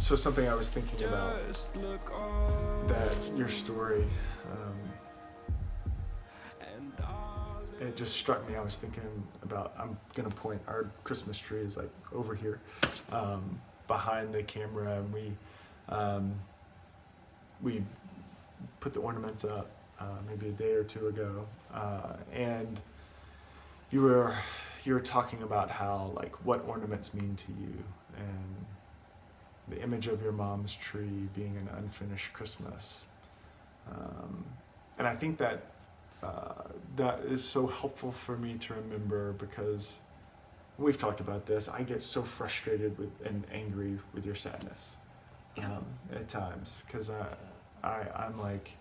So something I was thinking about, that your story, it just struck me. I was thinking about, I'm gonna point, our Christmas tree is like over here, behind the camera, and we put the ornaments up maybe a day or two ago, and you were talking about how, like, what ornaments mean to you, and the image of your mom's tree being an unfinished Christmas, and I think that that is so helpful for me to remember, because we've talked about this. I get so frustrated with and angry with your sadness at times, because I'm like,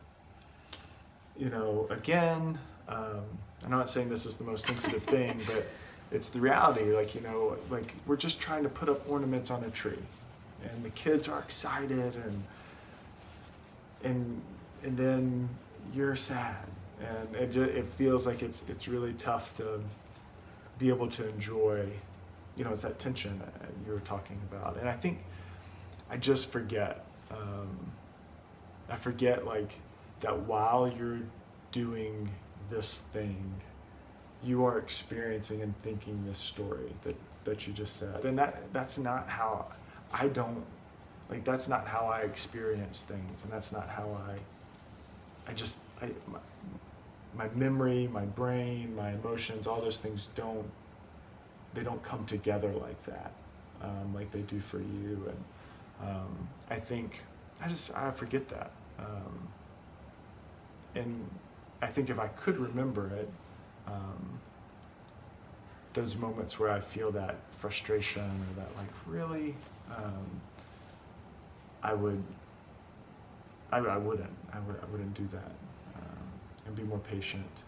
again, I'm not saying this is the most sensitive thing, but it's the reality. Like, like, we're just trying to put up ornaments on a tree, and the kids are excited, and then you're sad, and it feels like it's really tough to be able to enjoy. It's that tension you were talking about, and I think I just forget. I forget, like, that while you're doing this thing, you are experiencing and thinking this story that you just said, and that's not how I don't, like, that's not how I experience things, and that's not how my memory, my brain, my emotions, all those things don't come together like that, like they do for you, and I think I forget that, and I think if I could remember it, those moments where I feel that frustration, or that, like, really, I wouldn't do that, and be more patient.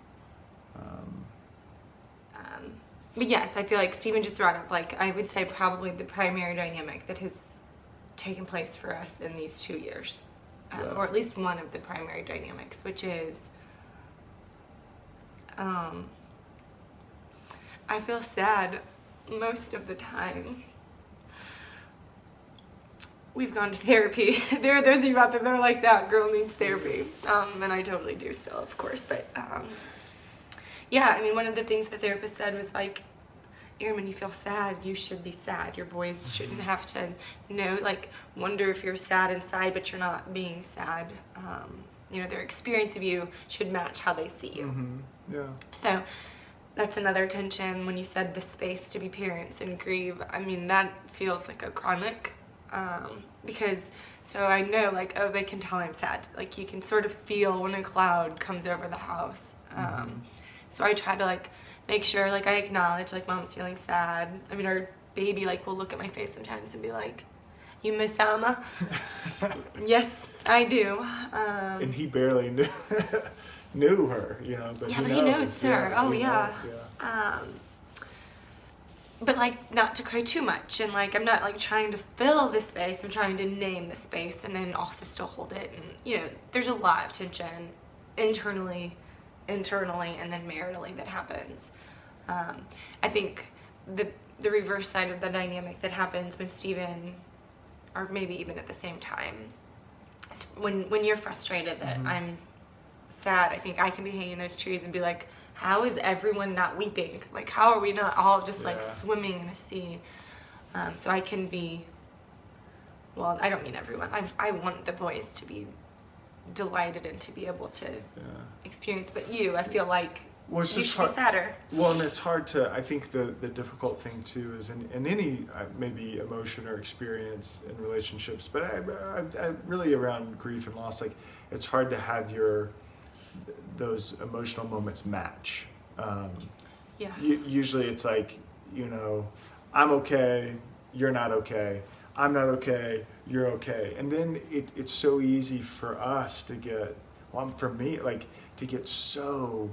But yes, I feel like Stephen just brought up, like, I would say probably the primary dynamic that has taken place for us in these 2 years, or at least one of the primary dynamics, which is, I feel sad most of the time. We've gone to therapy. There are those of you out there that are like, that girl needs therapy. And I totally do still, of course. But yeah, I mean, one of the things the therapist said was, like, Erin, when you feel sad, you should be sad. Your boys shouldn't have to wonder if you're sad inside, but you're not being sad. Their experience of you should match how they see you. Mm-hmm. Yeah. So that's another tension. When you said the space to be parents and grieve, I mean, that feels like a chronic, because, so I know, like, oh, they can tell I'm sad. Like, you can sort of feel when a cloud comes over the house. So I try to, like, make sure, like, I acknowledge, like, Mom's feeling sad. I mean, our baby, like, will look at my face sometimes and be like, you miss Alma? Yes, I do. And he barely knew her, but yeah, he but knows. He knows her. Oh, yeah. Yeah. But, like, not to cry too much, and, like, I'm not, like, trying to fill the space. I'm trying to name the space and then also still hold it. And, there's a lot of tension internally, and then maritally that happens. I think the reverse side of the dynamic that happens when Stephen, or maybe even at the same time, is when you're frustrated that I'm sad, I think I can be hanging those trees and be like, how is everyone not weeping? Like, how are we not all just like swimming in a sea? So I can be, well, I don't mean everyone. I want the boys to be delighted and to be able to experience, but I feel like you should be sadder. Well, and it's hard to, I think the difficult thing too is in any maybe emotion or experience in relationships, but I really around grief and loss, like, it's hard to have those emotional moments match. Usually it's like, I'm okay, you're not okay, I'm not okay, you're okay. And then it's so easy for us to get, for me, like, to get so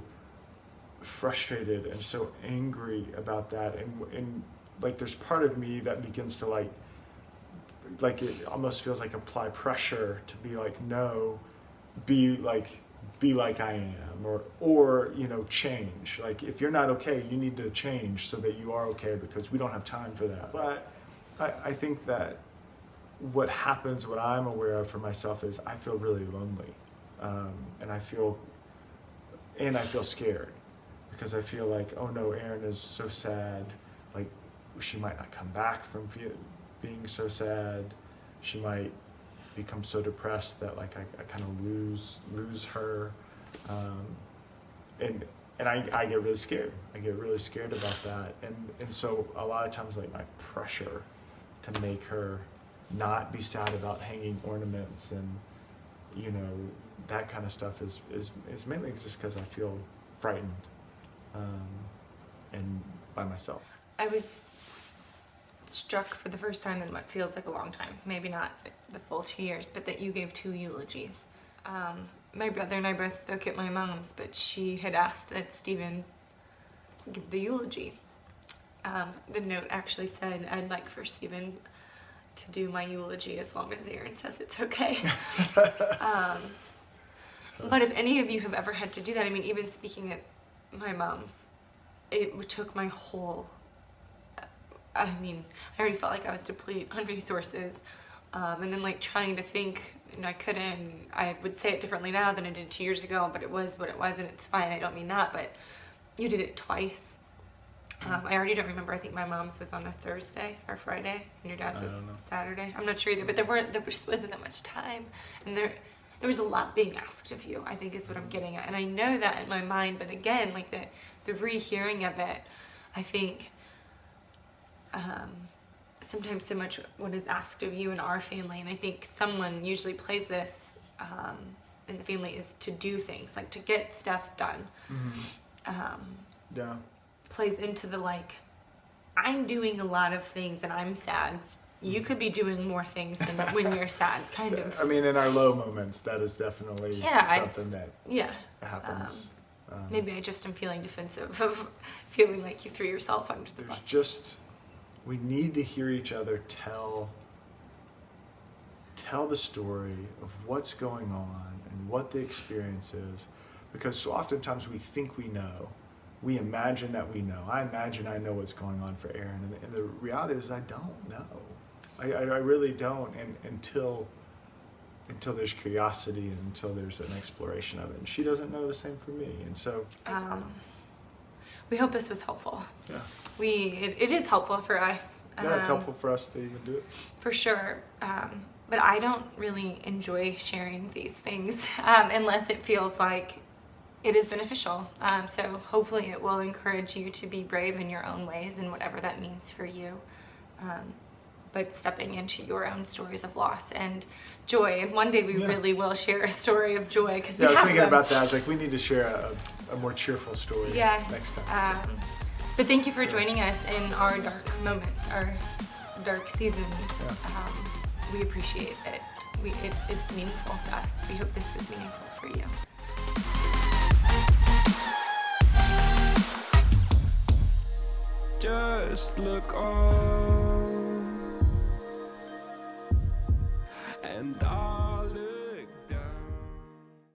frustrated and so angry about that. And like, there's part of me that begins to like it almost feels like apply pressure to be like, no, be like I am, or change. Like, if you're not okay, you need to change so that you are okay, because we don't have time for that. But I think that what happens, what I'm aware of for myself is I feel really lonely, and I feel scared because I feel like, oh no, Erin is so sad, like she might not come back from being so sad. She might become so depressed that like I kind of lose her, and I get really scared. I get really scared about that, and so a lot of times like my pressure to make her not be sad about hanging ornaments and that kind of stuff is mainly just because I feel frightened, and by myself. I was struck for the first time in what feels like a long time, maybe not the full 2 years, but that you gave 2 eulogies. My brother and I both spoke at my mom's, but she had asked that Stephen give the eulogy. The note actually said, I'd like for Stephen to do my eulogy as long as Erin says it's okay. But if any of you have ever had to do that, I mean, even speaking at my mom's, it took my whole, I already felt like I was depleted on resources, and then like trying to think, and I couldn't. I would say it differently now than I did 2 years ago, but it was what it was, and it's fine. I don't mean that, but you did it twice. I already don't remember. I think my mom's was on a Thursday or Friday, and your dad's was Saturday. I'm not sure either, but there just wasn't that much time, and there was a lot being asked of you, I think is what I'm getting at. And I know that in my mind, but again, like the rehearing of it, I think sometimes so much what is asked of you in our family, and I think someone usually plays this in the family, is to do things, like to get stuff done. Yeah. Plays into the like, I'm doing a lot of things and I'm sad. You could be doing more things than when you're sad, kind of. I mean, in our low moments, that is definitely something that happens. Maybe I just am feeling defensive of feeling like you threw yourself under the bus. We need to hear each other tell the story of what's going on and what the experience is, because so oftentimes we think we know. We imagine that we know. I imagine I know what's going on for Erin, and the reality is I don't know. I really don't, and until there's curiosity and until there's an exploration of it. And she doesn't know the same for me, and so. We hope this was helpful. Yeah. It is helpful for us. Yeah, it's helpful for us to even do it. For sure. But I don't really enjoy sharing these things unless it feels like it is beneficial. So hopefully it will encourage you to be brave in your own ways and whatever that means for you. But stepping into your own stories of loss and joy. And one day we really will share a story of joy. Cause I was thinking about that. I was like, we need to share a more cheerful story next time. But thank you for joining us in our dark moments, our dark seasons. Yeah. We appreciate it. It's meaningful to us. We hope this was meaningful for you. Just look on and